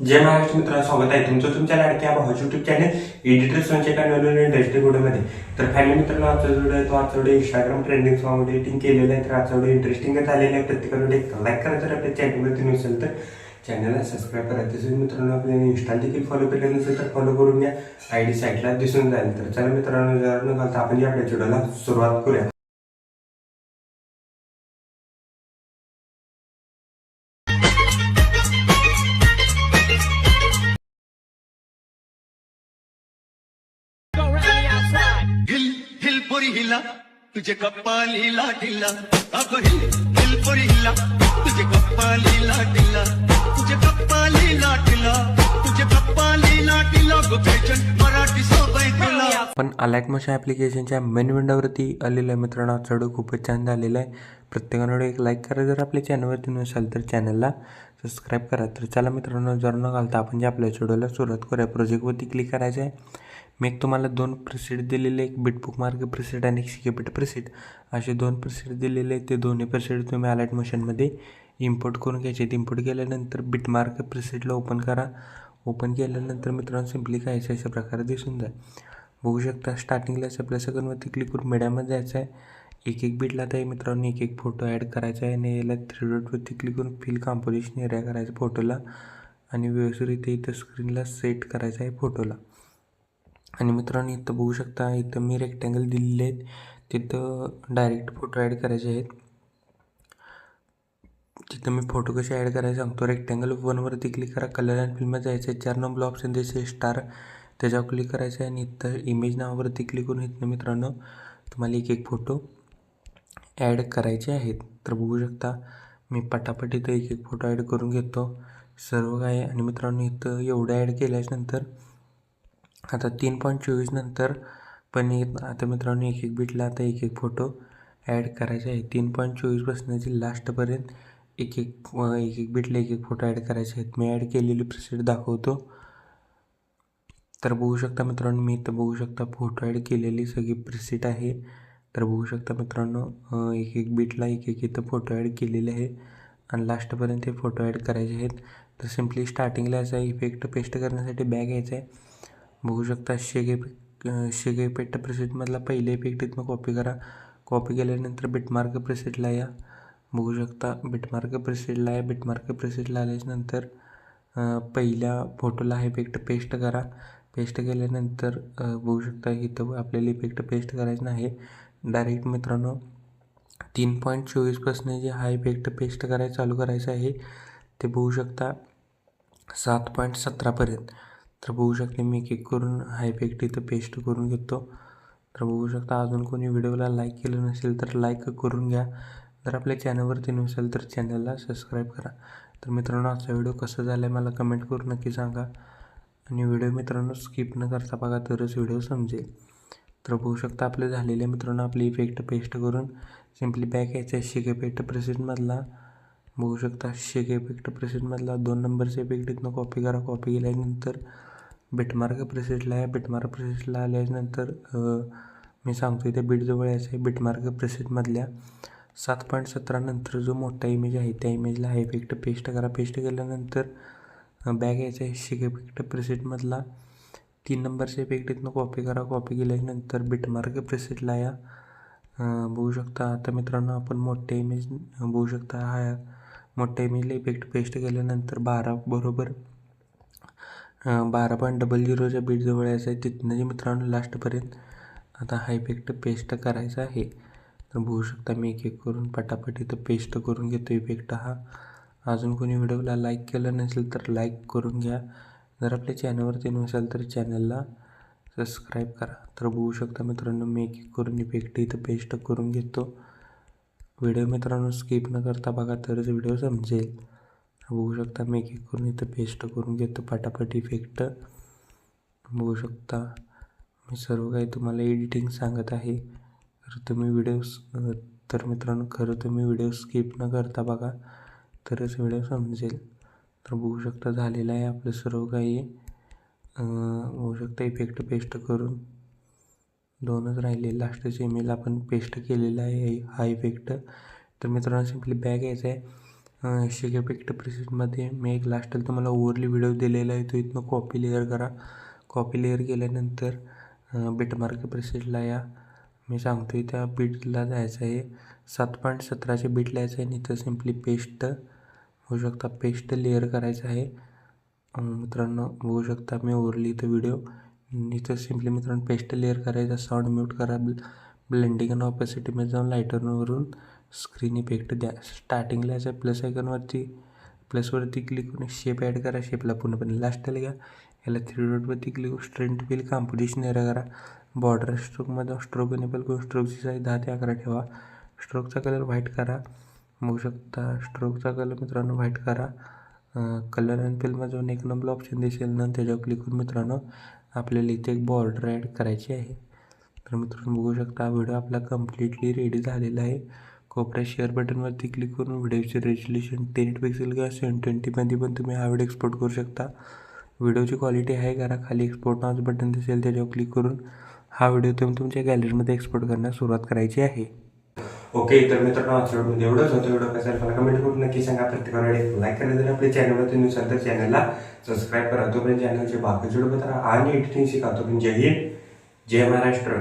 जय महाराष्ट्र मित्रांनो, स्वागत आहे तुमचं तुमच्या लाडक्या भावाच्या युट्यूब चॅनल एडिटर संचय नवीन इंडस्ट्री व्हिडिओमध्ये. तर फॅमिली मित्रांनो, आजचा व्हिडिओ आहे तो आजचा video Instagram trending song editing केलेला आहे. तर आजचा व्हिडिओ इंटरेस्टिंग झालेला आहे. प्रत्येकाला एक लाईक करा. जर आपल्या चॅनलवरती नसेल तर चॅनलला सबस्क्राईब करा. तसेच मित्रांनो, आपल्याला इंस्टा देखील फॉलो केलं नसेल तर फॉलो करून घ्या. आयडी साईटला दिसून जाईल. तर चला मित्रांनो, जर न घालता आपण आपल्या व्हिडिओला सुरुवात करूया. हिल हिल पोरी हिला तुझे कपालीला ढिला अगो हिल हिल पोरी हिला तुझे कपालीला ढिला तुझे कपालीला ढिला तुझे कपालीला ढिला गो बेचन मराठी सोबत तुला. पण अलाइट मोशन ॲप्लिकेशनच्या मेन विंडोवरती आलेलं आहे मित्रांनो. चढ खूपच छान झालेलं आहे. प्रत्येकाने एक लाईक करा. जर आपल्या चॅनलवरती नसाल तर चॅनलला सबस्क्राईब करा. तर चला मित्रांनो, जर न घालता आपण जे आपल्या व्हिडिओला सुरुवात करूया. प्रोजेक्टवरती क्लिक करायचं आहे. मी एक तुम्हाला 2 प्रिसेट दिलेले, एक बिटबुक मार्क प्रिसेट आणि एक सिकेपिट प्रिसेट असे 2 प्रिसेट दिलेले आहेत. ते दोन्ही प्रिसेट तुम्ही अलाइट मोशनमध्ये इम्पोर्ट करून घ्यायचे. इम्पोर्ट केल्यानंतर बिटमार्क प्रिसेटला ओपन करा. ओपन केल्यानंतर मित्रांनो सिम्पली काय अशा प्रकारे दिसून जाईल. बघू शकता स्टार्टिंगलाच आपल्या सेकंडवरती क्लिक करून मीडियामध्ये जायचं आहे. एक बिटला तर मित्रांनो एक फोटो ॲड करायचा आहे आणि याला 3 डॉटवरती क्लिक करून फिल कॉम्पोजिशन एरिया करायचं फोटोला आणि व्यवस्थित इथं स्क्रीनला सेट करायचं आहे फोटोला. आणि मित्रांनो, इथं बघू शकता, इथं मी रेक्टँगल दिलेले आहेत. तिथं डायरेक्ट फोटो ॲड करायचे आहेत. तिथं मी फोटो कसे ॲड करायचे सांगतो. रेक्टँगल 1वरती क्लिक करा. कलर अँड फिल्ममध्ये जायचं आहे. 4 नंबर ऑप्शन दिसेल स्टार, त्याच्यावर क्लिक करायचं आहे आणि इथं इमेज नावावरती क्लिक करून इथं मित्रांनो तुम्हाला एक फोटो ॲड करायचे आहेत. तर बघू शकता मी पटापट इथं एक फोटो ॲड करून घेतो सर्व काय. आणि मित्रांनो, इथं एवढं ॲड केल्याच्यानंतर आता 3.24 नंतर पण आता मित्रांनो एक बिटला आता एक फोटो ॲड करायचा आहे. 3.24पासूनची लास्टपर्यंत एक बिटला एक फोटो ॲड करायचे आहेत. मी ॲड केलेली प्रिसेट दाखवतो. तर बघू शकता मित्रांनो, मी इथं बघू शकता फोटो ॲड केलेली सगळी प्रिसेट आहे. तर बघू शकता मित्रांनो, एक बिटला एक इथं फोटो ॲड केलेले आहे आणि लास्टपर्यंत हे फोटो ॲड करायचे आहेत. तर सिम्पली स्टार्टिंगला याचा इफेक्ट पेस्ट करण्यासाठी बॅग घ्यायचा आहे. बघू शकता शेग इफेक्ट प्रिसेटमधला पहिले इफेक्ट इथनं कॉपी करा. कॉपी केल्यानंतर बिटमार्क प्रिसेटला या. बघू शकता बिटमार्क प्रिसेटला या. बिटमार्क प्रिसेटला आल्याच्यानंतर पहिल्या फोटोला हा इफेक्ट पेस्ट करा. पेस्ट केल्यानंतर बघू शकता इथं आपल्याला इफेक्ट पेस्ट करायचं नाही. डायरेक्ट मित्रांनो 3.24पासून जे हा इफेक्ट पेस्ट करायला चालू करायचं आहे ते बघू शकता 7.17पर्यंत. तर बघू शकते मी एक करून हा इफेक्ट इथं पेस्ट करून घेतो. तर बघू शकता अजून कोणी व्हिडिओला लाईक केलं नसेल तर लाईक करून घ्या. जर आपल्या चॅनलवरती नसेल तर चॅनलला सबस्क्राईब करा. तर मित्रांनो, आजचा व्हिडिओ कसा झाला आहे मला कमेंट करून नक्की सांगा. आणि व्हिडिओ मित्रांनो स्किप न करता बघा तरच व्हिडिओ समजेल. तर बघू शकता आपले झालेले मित्रांनो आपले इफेक्ट पेस्ट करून सिम्पली बॅक यायचं आहे. शेक इफेक्ट प्रिसेटमधला बघू शकता शेक इफेक्ट प्रिसेटमधला 2 नंबरचे इफेक्ट इथनं कॉपी करा. कॉपी केल्यानंतर बिटमार्क प्रिसेटला आहे. बिटमार्क प्रिसेटला आल्यानंतर मी सांगतो इथे बीटजवळ यायचं आहे. बिटमार्क प्रिसेटमधल्या 7.17 नंतर जो मोठा इमेज आहे त्या इमेजला हा इफेक्ट पेस्ट करा. पेस्ट केल्यानंतर बॅग यायचं आहे. शेक इफेक्ट प्रिसेटमधला 3 नंबरचे इफेक्ट इथनं कॉपी करा. कॉपी केल्यानंतर बिटमार्क प्रिसेटला या. बघू शकता आता मित्रांनो आपण मोठ्या इमेज बघू शकता. हा मोठ्या इमेजला इफेक्ट पेस्ट केल्यानंतर 12.00च्या बीटजवळ यायचं आहे. तिथनं जे मित्रांनो लास्टपर्यंत आता हा इफेक्ट पेस्ट करायचा आहे. तर बघू शकता मी एक करून पटापट इथं पेस्ट करून घेतो इफेक्ट हा. अजून कोणी व्हिडिओला लाईक केलं नसेल तर लाईक करून घ्या. जर आपल्या चॅनलवरती नसेल तर चॅनलला सबस्क्राईब करा. तर बघू शकता मित्रांनो मी एक करून इफेक्ट इथं पेस्ट करून घेतो. व्हिडिओ मित्रांनो स्किप न करता बघा तरच व्हिडिओ समजेल. बघू शकता मी एक करून इथं पेस्ट करून घेतो पटापट इफेक्ट. बघू शकता मी सर्व काही तुम्हाला एडिटिंग सांगत आहे. तर मित्रांनो खरं तुम्ही व्हिडिओ स्किप न करता बघा तरच व्हिडिओ समजेल. तर बघू शकता झालेलं आहे आपलं सर्व काही. बघू शकता इफेक्ट पेस्ट करून 2च राहिले. लास्टचे इमेज आपण पेस्ट केलेला आहे हा इफेक्ट. तर मित्रांनो सिम्पली बॅग यायचं आहे शेक इफेक्ट प्रेसेसमध्ये मी एक लास्टला तुम्हाला ओव्हरली व्हिडिओ दिलेला आहे, तो इथनं कॉपी लेअर करा. कॉपी लेअर केल्यानंतर बिटमार्क प्रेसेसला या. मी सांगतो आहे त्या बीटला जायचं आहे, 7.17चे बीट लिहायचं आहे आणि इथं सिम्पली पेस्ट होऊ शकता, पेस्ट लेअर करायचं आहे. मित्रांनो बघू शकता मी ओव्हरली इथं व्हिडिओ, इथं सिम्पली मित्रांनो पेस्ट लेअर करायचा. साऊंड म्यूट करा, ब्लेंडिंग आणि ऑपेसिटीमध्ये जाऊन लायटरवरून स्क्रीन इफेक्ट द्या. स्टार्टिंगला याच्या प्लस आयकॉनवरती प्लसवरती क्लिक करून शेप ॲड करा. शेपला पूर्णपणे लास्टला घ्या. याला 3 डॉटवरती क्लिक करून स्ट्रेंथ व्हील कॉम्पोजिशन एरिया करा. बॉर्डर स्ट्रोकमध्ये स्ट्रोक इनेबल करून स्ट्रोकची साईज 10 ते 11 ठेवा. स्ट्रोकचा कलर व्हाईट करा. बघू शकता स्ट्रोकचा कलर मित्रांनो व्हाईट करा. कलर अँड फिलमध्ये जाऊन एक नंबर ऑप्शन दिसेल ना, त्याच्यावर क्लिक करून मित्रांनो आपल्याला इथे एक बॉर्डर ॲड करायची आहे. तर मित्रांनो बघू शकता व्हिडिओ आपला कम्प्लिटली रेडी झालेला आहे. कोपऱ्यात शेअर बटनवरती क्लिक करून व्हिडिओची रेझोल्युशन 1080 पिक्सेल किंवा 720मध्ये पण तुम्ही हा व्हिडिओ एक्सपोर्ट करू शकता. व्हिडिओची क्वालिटी आहे करा, खाली एक्सपोर्ट नावाचं बटन दिसेल त्याच्यावर क्लिक करून हा व्हिडिओ तुम्ही तुमच्या गॅलरीमध्ये एक्सपोर्ट करण्यास सुरुवात करायची आहे. ओके, तर मित्रांनो आजच्या व्हिडिओमध्ये एवढंच होतं. व्हिडिओ कसा मला कमेंट करून नक्की सांगा. प्रत्येकाला लाईक करा. जर आपल्या चॅनलवरती नसेल तर चॅनलला सबस्क्राईब करा. तोपर्यंत चॅनलचे बाकीचे व्हिडिओ बघा आणि एडिटिंग शिका. तोपर्यंत जय हिंद, जय महाराष्ट्र.